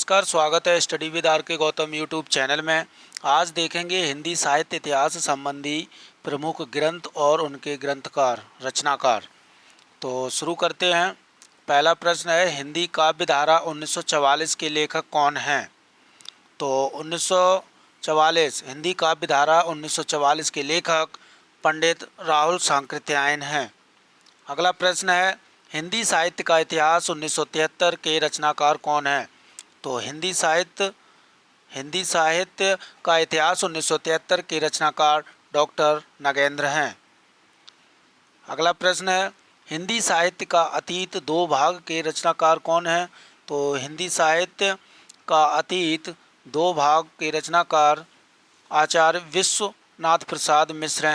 नमस्कार, स्वागत है स्टडी विद आर के गौतम यूट्यूब चैनल में। आज देखेंगे हिंदी साहित्य इतिहास संबंधी प्रमुख ग्रंथ और उनके ग्रंथकार रचनाकार। तो शुरू करते हैं। पहला प्रश्न है, हिंदी काव्य धारा 1944 के लेखक कौन हैं? तो 1944 हिंदी काव्य धारा 1944 के लेखक पंडित राहुल सांकृत्यायन हैं। अगला प्रश्न है, हिंदी साहित्य का इतिहास 1973 के रचनाकार कौन हैं? तो हिंदी साहित्य का इतिहास 1973 के रचनाकार डॉक्टर नगेंद्र हैं। अगला प्रश्न है, हिंदी साहित्य का अतीत दो भाग के रचनाकार कौन हैं? तो हिंदी साहित्य का अतीत दो भाग के रचनाकार आचार्य विश्वनाथ प्रसाद मिश्र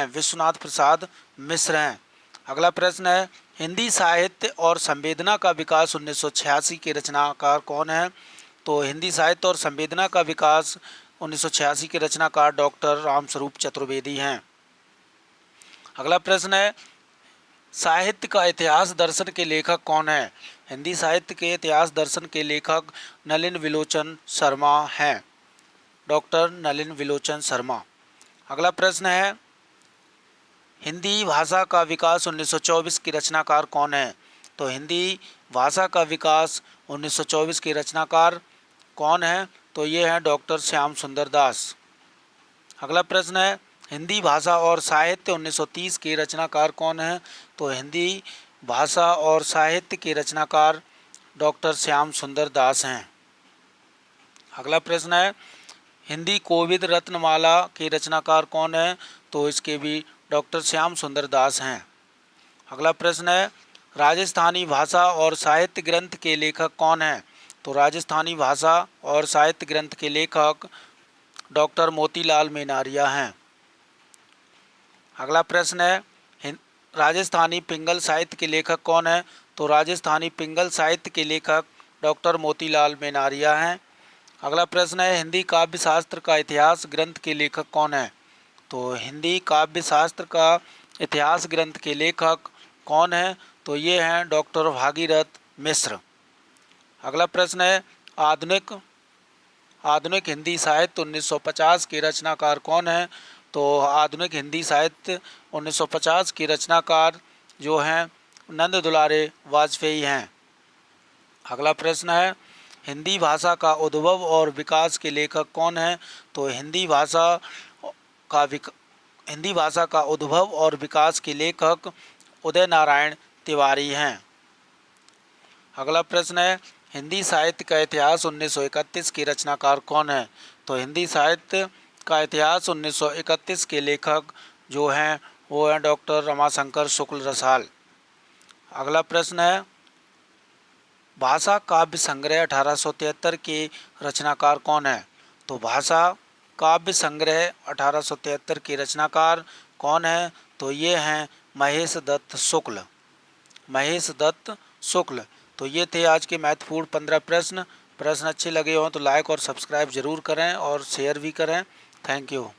हैं। अगला प्रश्न है, हिंदी साहित्य और संवेदना का विकास 1986 के रचनाकार कौन है? तो हिंदी साहित्य और संवेदना का विकास 1986 के रचनाकार डॉक्टर रामस्वरूप चतुर्वेदी हैं। अगला प्रश्न है, साहित्य का इतिहास दर्शन के लेखक कौन है? हिंदी साहित्य के इतिहास दर्शन के लेखक नलिन विलोचन शर्मा हैं, डॉक्टर नलिन विलोचन शर्मा। अगला प्रश्न है, हिंदी भाषा का विकास 1924 के रचनाकार कौन है? तो हिंदी भाषा का विकास 1924 के रचनाकार कौन है? तो ये हैं डॉक्टर श्याम सुंदर दास। अगला प्रश्न है, हिंदी भाषा और साहित्य 1930 के रचनाकार कौन है? तो हिंदी भाषा और साहित्य के रचनाकार डॉक्टर श्याम सुंदर दास हैं। अगला प्रश्न है, हिंदी कोविद रत्नमाला के रचनाकार कौन है? तो इसके भी डॉक्टर श्याम सुंदर दास हैं। अगला प्रश्न है, राजस्थानी भाषा और साहित्य ग्रंथ के लेखक कौन हैं? तो राजस्थानी भाषा और साहित्य ग्रंथ के लेखक डॉक्टर मोतीलाल मेनारिया हैं। अगला प्रश्न है, राजस्थानी पिंगल साहित्य के लेखक कौन है? तो राजस्थानी पिंगल साहित्य के लेखक डॉक्टर मोतीलाल मेनारिया हैं। अगला प्रश्न है, हिंदी काव्य शास्त्र का इतिहास ग्रंथ के लेखक कौन है? तो हिंदी काव्य शास्त्र का इतिहास ग्रंथ के लेखक कौन है? तो ये हैं डॉक्टर भागीरथ मिश्र। अगला प्रश्न है, आधुनिक हिंदी साहित्य 1950 के रचनाकार कौन है? तो आधुनिक हिंदी साहित्य 1950 के रचनाकार जो हैं नंद दुलारे वाजपेयी हैं। अगला प्रश्न है, हिंदी भाषा का उद्भव और विकास के लेखक कौन है? तो हिंदी भाषा का उद्भव और विकास के लेखक उदय नारायण तिवारी हैं। अगला प्रश्न है, हिंदी साहित्य का इतिहास 1931 के रचनाकार कौन है? तो हिंदी साहित्य का इतिहास 1931 के लेखक जो हैं वो हैं डॉक्टर रमाशंकर शुक्ल रसाल। अगला प्रश्न है, भाषा काव्य संग्रह 1873 के रचनाकार कौन है? तो भाषा काव्य संग्रह 1873 के रचनाकार कौन है? तो ये हैं महेश दत्त शुक्ल। तो ये थे आज के महत्वपूर्ण 15 प्रश्न अच्छे लगे हों तो लाइक और सब्सक्राइब जरूर करें और शेयर भी करें। Thank you.